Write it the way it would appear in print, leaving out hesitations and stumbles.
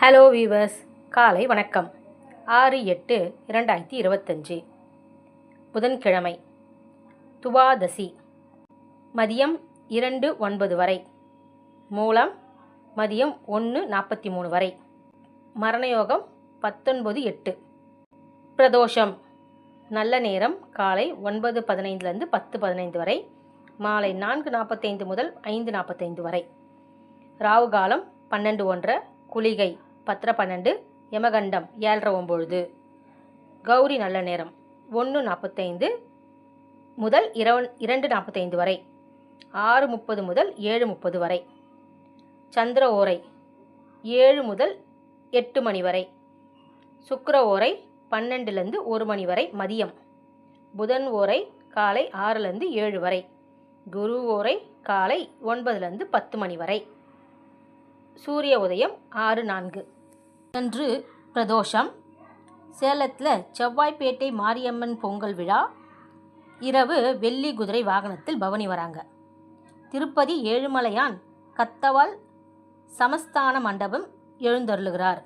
Hello viewers, காலை வணக்கம். 6/8/2025 புதன்கிழமை, துவாதசி. மதியம் 2:09 வரை. மூலம் மதியம் 1:43 வரை. மரணயோகம் 19:08. பிரதோஷம் நல்ல நேரம் காலை 9:15 10:15 வரை, மாலை 4:45 முதல் 5:45 வரை. ராவு காலம் 12:01, குளிகை 10:12, யமகண்டம் 7:09. கௌரி நல்ல நேரம் 1:45 முதல் 2:45 வரை, 6:30 முதல் 7:30 வரை. சந்திர ஓரை 7 முதல் 8 மணி வரை. சுக்கிர ஓரை 12 1 மணி வரை மதியம். புதன் ஓரை காலை 6 7 வரை. குரு ஓரை காலை 9 10 மணி வரை. சூரிய உதயம் 6:04. அன்று பிரதோஷம். சேலத்தில் செவ்வாய்ப்பேட்டை மாரியம்மன் பொங்கல் விழா. இரவு வெள்ளி குதிரை வாகனத்தில் பவனி வராங்க. திருப்பதி ஏழுமலையான் கத்தவால் சமஸ்தான மண்டபம் எழுந்தருளுகிறார்.